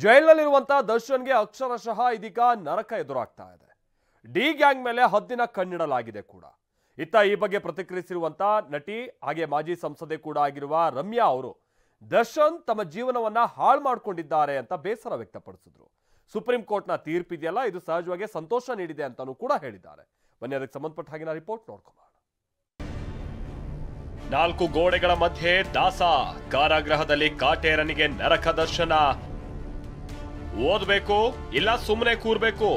ಜೈಲಿನಲ್ಲಿರುವಂತಹ ದರ್ಶನ್ಗೆ ಅಕ್ಷರಶಃ ಇದೀಗ ನರಕ ಎದುರಾಗ್ತಾ ಇದೆ. ಡಿ ಗ್ಯಾಂಗ್ ಮೇಲೆ ಹದ್ದಿನ ಕಣ್ಣಿಡಲಾಗಿದೆ ಕೂಡ. ಇತ್ತ ಈ ಬಗ್ಗೆ ಪ್ರತಿಕ್ರಿಯಿಸಿರುವಂತಹ ನಟಿ ಹಾಗೆ ಮಾಜಿ ಸಂಸದೆ ಕೂಡ ಆಗಿರುವ ರಮ್ಯಾ ಅವರು ದರ್ಶನ್ ತಮ್ಮ ಜೀವನವನ್ನ ಹಾಳು ಮಾಡಿಕೊಂಡಿದ್ದಾರೆ ಅಂತ ಬೇಸರ ವ್ಯಕ್ತಪಡಿಸಿದ್ರು. ಸುಪ್ರೀಂ ಕೋರ್ಟ್ನ ತೀರ್ಪಿದೆಯಲ್ಲ, ಇದು ಸಹಜವಾಗಿ ಸಂತೋಷ ನೀಡಿದೆ ಅಂತಾನೂ ಕೂಡ ಹೇಳಿದ್ದಾರೆ. ಬನ್ನಿ ಅದಕ್ಕೆ ಸಂಬಂಧಪಟ್ಟ ಹಾಗಿನ ರಿಪೋರ್ಟ್ ನೋಡ್ಕೊಳ್ಳೋಣ. 4 ಗೋಡೆಗಳ ಮಧ್ಯೆ ದಾಸ, ಕಾರಾಗೃಹದಲ್ಲಿ ಕಾಟೇರನಿಗೆ ನರಕ ದರ್ಶನ. ಓದಬೇಕು ಇಲ್ಲ ಸುಮ್ಮನೆ ಕೂರ್ಬೇಕು,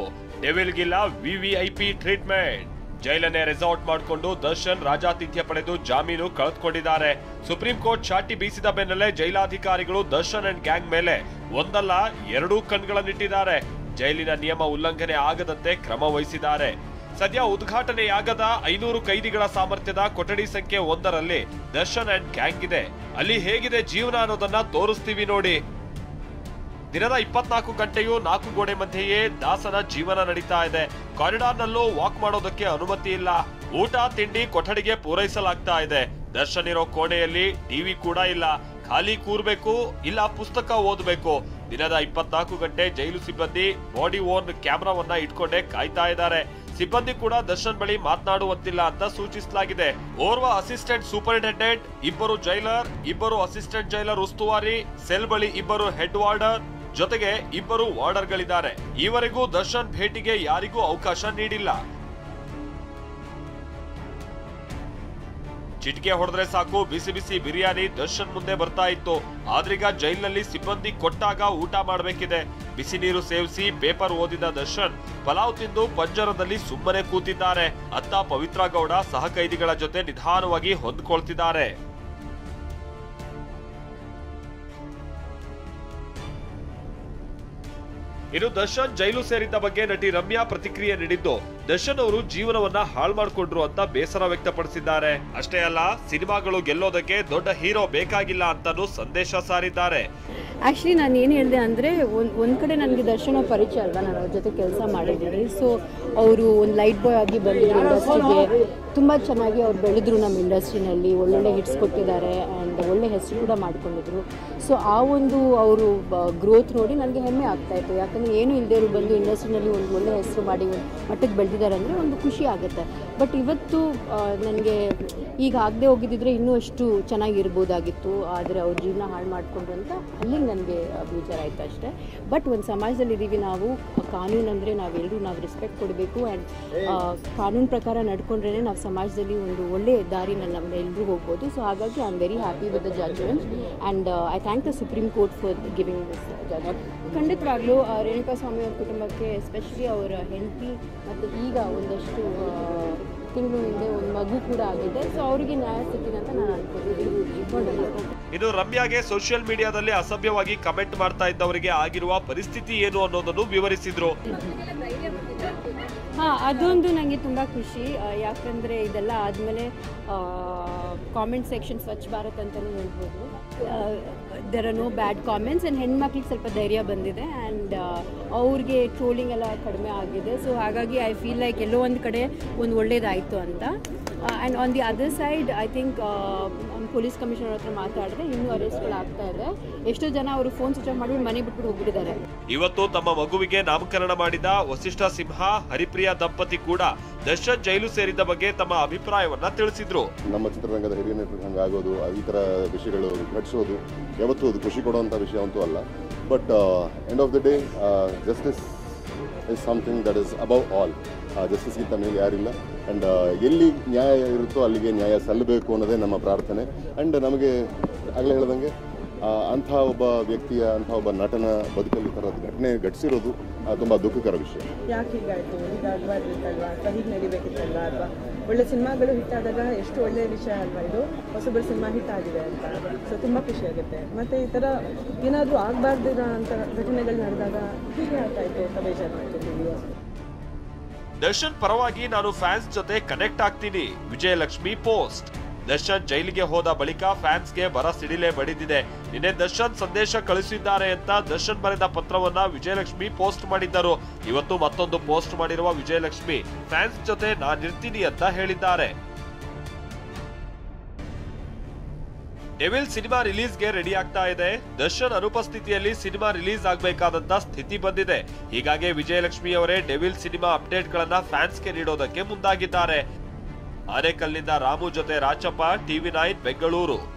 ಡೆವಿಲ್ಗಿಲ್ಲ ವಿವಿಐಪಿ ಟ್ರೀಟ್ಮೆಂಟ್. ಜೈಲನ್ನೇ ರೆಸಾರ್ಟ್ ಮಾಡಿಕೊಂಡು ದರ್ಶನ್ ರಾಜಾತಿಥ್ಯ ಪಡೆದು ಜಾಮೀನು ಕಳೆದುಕೊಂಡಿದ್ದಾರೆ. ಸುಪ್ರೀಂ ಕೋರ್ಟ್ ಚಾಟಿ ಬೀಸಿದ ಬೆನ್ನಲ್ಲೇ ಜೈಲಾಧಿಕಾರಿಗಳು ದರ್ಶನ್ ಅಂಡ್ ಗ್ಯಾಂಗ್ ಮೇಲೆ ಒಂದಲ್ಲ 2 ಕಣ್ಗಳನ್ನಿಟ್ಟಿದ್ದಾರೆ. ಜೈಲಿನ ನಿಯಮ ಉಲ್ಲಂಘನೆ ಆಗದಂತೆ ಕ್ರಮ ವಹಿಸಿದ್ದಾರೆ. ಸದ್ಯ ಉದ್ಘಾಟನೆಯಾಗದ 500 ಕೈದಿಗಳ ಸಾಮರ್ಥ್ಯದ ಕೊಠಡಿ ಸಂಖ್ಯೆ 1ರಲ್ಲಿ ದರ್ಶನ್ ಅಂಡ್ ಗ್ಯಾಂಗ್ ಇದೆ. ಅಲ್ಲಿ ಹೇಗಿದೆ ಜೀವನ ಅನ್ನೋದನ್ನ ತೋರಿಸ್ತೀವಿ ನೋಡಿ. ದಿನದ 24 ಗಂಟೆಯೂ 4 ಗೋಡೆ ಮಧ್ಯೆಯೇ ದಾಸನ ಜೀವನ ನಡೀತಾ ಇದೆ. ಕಾರಿಡಾರ್ನಲ್ಲೂ ವಾಕ್ ಮಾಡೋದಕ್ಕೆ ಅನುಮತಿ ಇಲ್ಲ. ಊಟ ತಿಂಡಿ ಕೊಠಡಿಗೆ ಪೂರೈಸಲಾಗ್ತಾ ಇದೆ. ದರ್ಶನ್ ಇರೋ ಕೋಣೆಯಲ್ಲಿ ಟಿವಿ ಕೂಡ ಇಲ್ಲ. ಖಾಲಿ ಕೂರ್ಬೇಕು ಇಲ್ಲ ಪುಸ್ತಕ ಓದಬೇಕು. ದಿನದ 24 ಗಂಟೆ ಜೈಲು ಸಿಬ್ಬಂದಿ ಬಾಡಿ ಓನ್ ಕ್ಯಾಮೆರಾವನ್ನ ಇಟ್ಕೊಂಡೇ ಕಾಯ್ತಾ ಇದ್ದಾರೆ. ಸಿಬ್ಬಂದಿ ಕೂಡ ದರ್ಶನ್ ಬಳಿ ಮಾತನಾಡುವಂತಿಲ್ಲ ಅಂತ ಸೂಚಿಸಲಾಗಿದೆ. ಓರ್ವ assistant superintendent, 2 jailer, 2 assistant jailer ಉಸ್ತುವಾರಿ, ಸೆಲ್ ಬಳಿ 2 ಹೆಡ್ ವಾರ್ಡರ್, ಜೊತೆಗೆ 2 ವಾರ್ಡರ್ಗಳಿದ್ದಾರೆ. ಈವರೆಗೂ ದರ್ಶನ್ ಭೇಟಿಗೆ ಯಾರಿಗೂ ಅವಕಾಶ ನೀಡಿಲ್ಲ. ಚಿಟಿಕೆ ಹೊಡೆದ್ರೆ ಸಾಕು ಬಿಸಿ ಬಿಸಿ ಬಿರಿಯಾನಿ ದರ್ಶನ್ ಮುಂದೆ ಬರ್ತಾ ಇತ್ತು. ಆದ್ರೀಗ ಜೈಲಿನಲ್ಲಿ ಸಿಬ್ಬಂದಿ ಕೊಟ್ಟಾಗ ಊಟ ಮಾಡಬೇಕಿದೆ. ಬಿಸಿ ನೀರು ಸೇವಿಸಿ ಪೇಪರ್ ಓದಿದ ದರ್ಶನ್ ಪಲಾವ್ ತಿಂದು ಪಂಜರದಲ್ಲಿ ಸುಮ್ಮನೆ ಕೂತಿದ್ದಾರೆ. ಅತ್ತ ಪವಿತ್ರ ಗೌಡ ಸಹ ಕೈದಿಗಳ ಜೊತೆ ನಿಧಾನವಾಗಿ ಹೊಂದ್ಕೊಳ್ತಿದ್ದಾರೆ. ಇನ್ನು ದರ್ಶನ್ ಜೈಲು ಸೇರಿದ್ದ ಬಗ್ಗೆ ನಟಿ ರಮ್ಯಾ ಪ್ರತಿಕ್ರಿಯೆ ನೀಡಿದ್ದು, ದರ್ಶನ್ ಅವರು ಜೀವನವನ್ನ ಹಾಳು ಮಾಡಿಕೊಂಡ್ರು ಅಂತ ಬೇಸರ ವ್ಯಕ್ತಪಡಿಸಿದ್ದಾರೆ. ಅಷ್ಟೇ ಅಲ್ಲ, ಸಿನಿಮಾಗಳು ಗೆಲ್ಲೋದಕ್ಕೆ ದೊಡ್ಡ ಹೀರೋ ಬೇಕಾಗಿಲ್ಲ ಅಂತಾನೂ ಸಂದೇಶ ಸಾರಿದ್ದಾರೆ. ಆ್ಯಕ್ಚುಲಿ ನಾನು ಏನು ಹೇಳಿದೆ ಅಂದರೆ ಒಂದು ಕಡೆ ನನಗೆ ದರ್ಶನ ಪರಿಚಯ ಅಲ್ವಾ, ನಾನು ಅವ್ರ ಜೊತೆ ಕೆಲಸ ಮಾಡಿದ್ದೀನಿ. ಸೊ ಅವರು ಒಂದು ಲೈಟ್ ಬಾಯ್ ಆಗಿ ಬಂದಿದ್ರು ಇಂಡಸ್ಟ್ರಿಗೆ. ತುಂಬ ಚೆನ್ನಾಗಿ ಅವ್ರು ಬೆಳೆದ್ರು ನಮ್ಮ ಇಂಡಸ್ಟ್ರಿನಲ್ಲಿ. ಒಳ್ಳೊಳ್ಳೆ ಹಿಟ್ಸ್ ಕೊಟ್ಟಿದ್ದಾರೆ ಆ್ಯಂಡ್ ಒಳ್ಳೆ ಹೆಸರು ಕೂಡ ಮಾಡ್ಕೊಂಡಿದ್ರು. ಸೊ ಆ ಒಂದು ಅವರು ಗ್ರೋತ್ ನೋಡಿ ನನಗೆ ಹೆಮ್ಮೆ ಆಗ್ತಾಯಿತ್ತು. ಯಾಕಂದರೆ ಏನು ಇಲ್ಲದೆ ಬಂದು ಇಂಡಸ್ಟ್ರಿನಲ್ಲಿ ಒಂದು ಒಳ್ಳೆ ಹೆಸರು ಮಾಡಿ ಒಂದು ಮಟ್ಟಕ್ಕೆ ಬೆಳೆದಿದ್ದಾರೆ ಅಂದರೆ ಒಂದು ಖುಷಿ ಆಗುತ್ತೆ. ಬಟ್ ಇವತ್ತು ನನಗೆ ಈಗ ಆಗದೆ ಹೋಗಿದ್ದಿದ್ರೆ ಇನ್ನೂ ಅಷ್ಟು ಚೆನ್ನಾಗಿರ್ಬೋದಾಗಿತ್ತು. ಆದರೆ ಅವ್ರ ಜೀವನ ಹಾಳು ಮಾಡಿಕೊಂಡ್ರು ಅಂತ ಅಲ್ಲಿಗೆ ನನಗೆ ಬೇಜಾರ ಆಯಿತು ಅಷ್ಟೇ. ಬಟ್ ಒಂದು ಸಮಾಜದಲ್ಲಿ ಇದ್ದೀವಿ ನಾವು. ಕಾನೂನು ಅಂದರೆ ನಾವೆಲ್ಲರೂ ರೆಸ್ಪೆಕ್ಟ್ ಕೊಡಬೇಕು ಆ್ಯಂಡ್ ಕಾನೂನು ಪ್ರಕಾರ ನಡ್ಕೊಂಡ್ರೇ ನಾವು ಸಮಾಜದಲ್ಲಿ ಒಂದು ಒಳ್ಳೆ ದಾರಿನಲ್ಲಿ ನಮ್ಮೆಲ್ಲರೂ ಹೋಗ್ಬೋದು. ಸೊ ಹಾಗಾಗಿ I am very happy with the judgment and I thank the Supreme Court for giving this judgment. ಖಂಡಿತವಾಗ್ಲೂ ರೇಣುಕಾಸ್ವಾಮಿ ಅವ್ರ ಕುಟುಂಬಕ್ಕೆ, ಎಸ್ಪೆಷಲಿ ಅವರ ಹೆಂಡತಿ ಮತ್ತು ಈಗ ಒಂದಷ್ಟು ತಿಂಗಳು ಹಿಂದೆ ಒಂದು ಮಗು ಕೂಡ ಆಗಿದೆ. ಸೊ ಅವರಿಗೆ ನ್ಯಾಯ ಸಿಕ್ಕಿದೆ ಅಂತ ನಾನು ಅನ್ಕೊಂಡಿದ್ದೀನಿ. ಇದು ರಮ್ಯಾಗೆ ಸೋಷಿಯಲ್ ಮೀಡಿಯಾದಲ್ಲಿ ಅಸಭ್ಯವಾಗಿ ಕಮೆಂಟ್ ಮಾಡ್ತಾ ಇದ್ದವರಿಗೆ ಆಗಿರುವ ಪರಿಸ್ಥಿತಿ ಏನು ಅನ್ನೋದನ್ನು ವಿವರಿಸಿದ್ರು. ಅದೊಂದು ನನಗೆ ತುಂಬ ಖುಷಿ. ಯಾಕಂದರೆ ಇದೆಲ್ಲ ಆದಮೇಲೆ ಕಾಮೆಂಟ್ ಸೆಕ್ಷನ್ ಸ್ವಚ್ಛ ಭಾರತ್ ಅಂತಲೇ ಹೇಳ್ಬೋದು. There are no bad comments and ಹೆಣ್ಮಕ್ಳಿಗೆ ಸ್ವಲ್ಪ ಧೈರ್ಯ ಬಂದಿದೆ ಆ್ಯಂಡ್ ಅವ್ರಿಗೆ ಟ್ರೋಲಿಂಗ್ ಎಲ್ಲ ಕಡಿಮೆ ಆಗಿದೆ. ಸೊ ಹಾಗಾಗಿ ಐ ಫೀಲ್ ಲೈಕ್ ಎಲ್ಲೋ ಒಂದು ಕಡೆ ಒಂದು ಒಳ್ಳೇದಾಯಿತು ಅಂತ. And on the other side I think police commissioner ಹತ್ರ ಮಾತಾಡಿದ್ರೆ ಇನ್ನೂ ಅರೆಸ್ಟ್ಗಳಾಗ್ತಾ ಇದೆ. ಎಷ್ಟೋ ಜನ ಅವರು ಫೋನ್ ಸ್ವಿಚ್ ಆಫ್ ಮಾಡಿ ಮನೆ ಬಿಟ್ಬಿಟ್ಟು ಹೋಗ್ಬಿಟ್ಟಿದ್ದಾರೆ. ಇವತ್ತು ತಮ್ಮ ಮಗುವಿಗೆ ನಾಮಕರಣ ಮಾಡಿದ ವಸಿಷ್ಠ ಸಿಂಹ, ಹರಿಪ್ರಿಯಾ ದಂಪತಿ ಕೂಡ ದರ್ಶನ್ ಜೈಲು ಸೇರಿದ ಬಗ್ಗೆ ತಮ್ಮ ಅಭಿಪ್ರಾಯವನ್ನ ತಿಳಿಸಿದ್ರು. ನಮ್ಮ ಚಿತ್ರರಂಗದ ಹಿರಿಯ ನಟರು ಹಂಗಾಗೋದು, ಈ ಥರ ವಿಷಯಗಳು ಘಟಿಸೋದು ಯಾವತ್ತೂ ಅದು ಖುಷಿ ಕೊಡುವಂಥ ವಿಷಯ ಅಂತೂ ಅಲ್ಲ. But end of the day justice is something that is above all. ಜಸ್ಟಿಸ್ಗಿಂತ ಮೇಲೆ ಯಾರಿಲ್ಲ. ಆ್ಯಂಡ್ ಎಲ್ಲಿ ನ್ಯಾಯ ಇರುತ್ತೋ ಅಲ್ಲಿಗೆ ನ್ಯಾಯ ಸಲ್ಲಬೇಕು ಅನ್ನೋದೇ ನಮ್ಮ ಪ್ರಾರ್ಥನೆ. ಆ್ಯಂಡ್ ನಮಗೆ ಆಗಲೇ ಹೇಳ್ದಂಗೆ ಅಂಥ ಒಬ್ಬ ವ್ಯಕ್ತಿಯ, ಅಂಥ ಒಬ್ಬ ನಟನ ಬದುಕಲ್ಲಿ ಥರದ ಘಟನೆ ಘಟಿಸಿರೋದು ತುಂಬ ದುಃಖಕರ ವಿಷಯ. ಯಾಕೆ ಹೀಗಾಯಿತು, ಹೀಗಾಗಬಾರ್ದಿತ್ತಲ್ವಾ, ಅಥವಾ ಹೀಗೆ ನಡಿಬೇಕಿತ್ತಲ್ವಾ, ಅಥವಾ ಒಳ್ಳೆ ಸಿನಿಮಾಗಳು ಹಿಟ್ ಆದಾಗ ಎಷ್ಟು ಒಳ್ಳೆಯ ವಿಷಯ ಅಲ್ವಾ ಇದು. ಹೊಸಬರ ಸಿನಿಮಾ ಹಿಟ್ ಆಗಿದೆ ಅಂತ, ಸೊ ತುಂಬ ಖುಷಿ ಆಗುತ್ತೆ. ಮತ್ತು ಈ ಥರ ಏನಾದರೂ ಆಗಬಾರ್ದಿರೋ ಅಂಥ ಘಟನೆಗಳು ನಡೆದಾಗ ಹೀಗೆ ಆಗ್ತಾಯಿತ್ತು ಅಂತ ಬೇಜಾರು ಮಾಡ್ತಿದ್ದೀವಿ. ದರ್ಶನ್ ಪರವಾಗಿ ನಾನು ಫ್ಯಾನ್ಸ್ ಜೊತೆ ಕನೆಕ್ಟ್ ಆಗ್ತೀನಿ. ವಿಜಯಲಕ್ಷ್ಮಿ ಪೋಸ್ಟ್. ದರ್ಶನ್ ಜೈಲಿಗೆ ಹೋದ ಬಳಿಕ ಫ್ಯಾನ್ಸ್ಗೆ ಬರ ಸಿಡಿಲೆ ಬಡಿದಿದೆ. ನಿನ್ನೆ ದರ್ಶನ್ ಸಂದೇಶ ಕಳಿಸಿದ್ದಾರೆ ಅಂತ ದರ್ಶನ್ ಬರೆದ ಪತ್ರವನ್ನ ವಿಜಯಲಕ್ಷ್ಮಿ ಪೋಸ್ಟ್ ಮಾಡಿದ್ದರು. ಇವತ್ತು ಮತ್ತೊಂದು ಪೋಸ್ಟ್ ಮಾಡಿರುವ ವಿಜಯಲಕ್ಷ್ಮಿ ಫ್ಯಾನ್ಸ್ ಜೊತೆ ನಾನಿರ್ತೀನಿ ಅಂತ ಹೇಳಿದ್ದಾರೆ. ಡೆವಿಲ್ ಸಿನಿಮಾ ರಿಲೀಸ್ಗೆ ರೆಡಿ ಆಗ್ತಾ ಇದೆ. ದರ್ಶನ್ ಅನುಪಸ್ಥಿತಿಯಲ್ಲಿ ಸಿನಿಮಾ ರಿಲೀಸ್ ಆಗಬೇಕಾದಂತ ಸ್ಥಿತಿ ಬಂದಿದೆ. ಹೀಗಾಗಿ ವಿಜಯಲಕ್ಷ್ಮಿ ಅವರೇ ಡೆವಿಲ್ ಸಿನಿಮಾ ಅಪ್ಡೇಟ್ ಗಳನ್ನ ಫ್ಯಾನ್ಸ್ಗೆ ನೀಡೋದಕ್ಕೆ ಮುಂದಾಗಿದ್ದಾರೆ. ಆನೇಕಲ್ನಿಂದ ರಾಮು ಜೊತೆ ರಾಚಪ್ಪ, TV9 ಬೆಂಗಳೂರು.